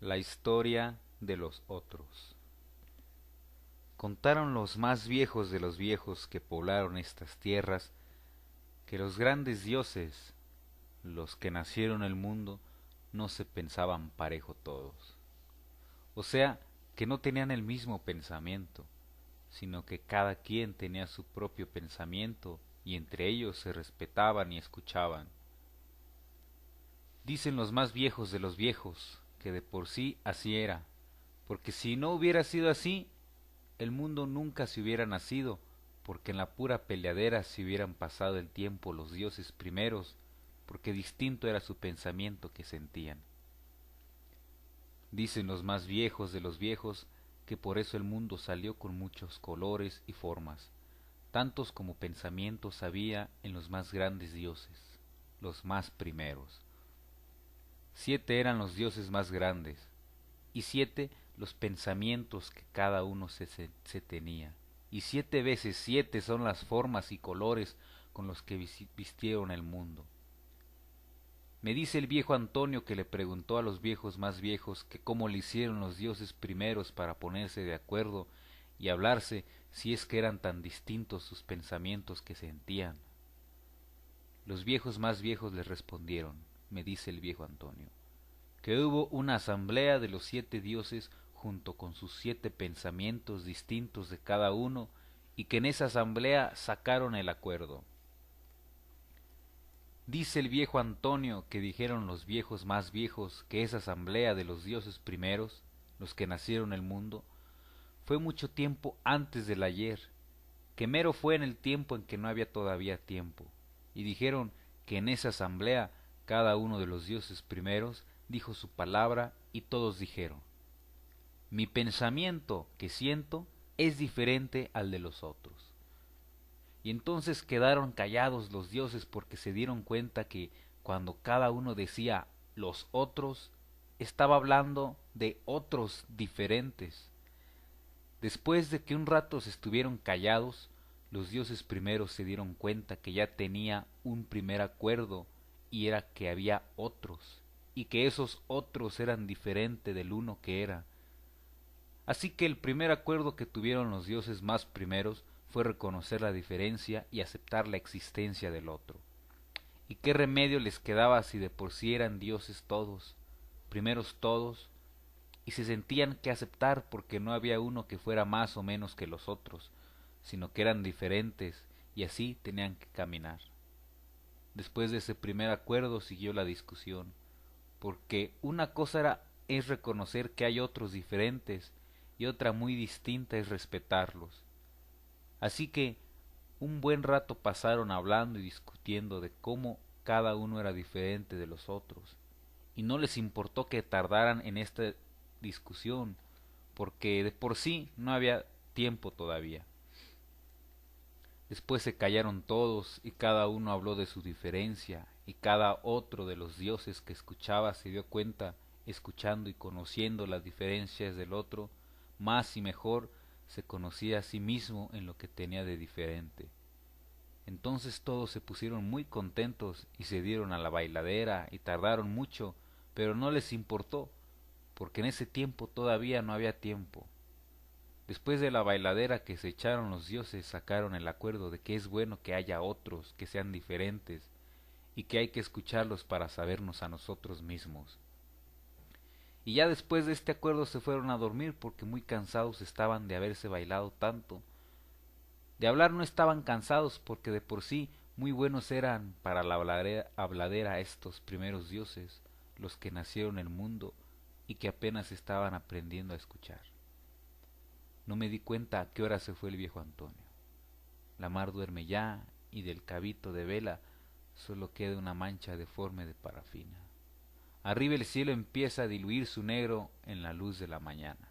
La historia de los otros. Contaron los más viejos de los viejos que poblaron estas tierras, que los grandes dioses, los que nacieron el mundo, no se pensaban parejo todos. O sea, que no tenían el mismo pensamiento, sino que cada quien tenía su propio pensamiento y entre ellos se respetaban y escuchaban. Dicen los más viejos de los viejos que de por sí así era, porque si no hubiera sido así, el mundo nunca se hubiera nacido, porque en la pura peleadera se hubieran pasado el tiempo los dioses primeros, porque distinto era su pensamiento que sentían. Dicen los más viejos de los viejos que por eso el mundo salió con muchos colores y formas, tantos como pensamientos había en los más grandes dioses, los más primeros. 7 eran los dioses más grandes, y 7 los pensamientos que cada uno se tenía, y 7 veces 7 son las formas y colores con los que vistieron el mundo. Me dice el viejo Antonio que le preguntó a los viejos más viejos que cómo le hicieron los dioses primeros para ponerse de acuerdo y hablarse si es que eran tan distintos sus pensamientos que sentían. Los viejos más viejos le respondieron, me dice el viejo Antonio, que hubo una asamblea de los 7 dioses junto con sus 7 pensamientos distintos de cada uno, y que en esa asamblea sacaron el acuerdo. Dice el viejo Antonio que dijeron los viejos más viejos que esa asamblea de los dioses primeros, los que nacieron el mundo, fue mucho tiempo antes del ayer, que mero fue en el tiempo en que no había todavía tiempo, y dijeron que en esa asamblea cada uno de los dioses primeros dijo su palabra y todos dijeron, mi pensamiento que siento es diferente al de los otros. Y entonces quedaron callados los dioses porque se dieron cuenta que cuando cada uno decía los otros, estaba hablando de otros diferentes. Después de que un rato se estuvieron callados, los dioses primeros se dieron cuenta que ya tenía un primer acuerdo y era que había otros, y que esos otros eran diferentes del uno que era. Así que el primer acuerdo que tuvieron los dioses más primeros fue reconocer la diferencia y aceptar la existencia del otro. ¿Y qué remedio les quedaba si de por sí eran dioses todos, primeros todos, y se sentían que aceptar porque no había uno que fuera más o menos que los otros, sino que eran diferentes y así tenían que caminar? Después de ese primer acuerdo siguió la discusión, porque una cosa es reconocer que hay otros diferentes y otra muy distinta es respetarlos. Así que un buen rato pasaron hablando y discutiendo de cómo cada uno era diferente de los otros, y no les importó que tardaran en esta discusión, porque de por sí no había tiempo todavía. Después se callaron todos y cada uno habló de su diferencia, y cada otro de los dioses que escuchaba se dio cuenta, escuchando y conociendo las diferencias del otro, más y mejor se conocía a sí mismo en lo que tenía de diferente. Entonces todos se pusieron muy contentos y se dieron a la bailadera y tardaron mucho, pero no les importó, porque en ese tiempo todavía no había tiempo. Después de la bailadera que se echaron los dioses sacaron el acuerdo de que es bueno que haya otros que sean diferentes y que hay que escucharlos para sabernos a nosotros mismos. Y ya después de este acuerdo se fueron a dormir porque muy cansados estaban de haberse bailado tanto. De hablar no estaban cansados porque de por sí muy buenos eran para la habladera estos primeros dioses, los que nacieron en el mundo y que apenas estaban aprendiendo a escuchar. No me di cuenta a qué hora se fue el viejo Antonio. La mar duerme ya y del cabito de vela solo queda una mancha deforme de parafina. Arriba el cielo empieza a diluir su negro en la luz de la mañana.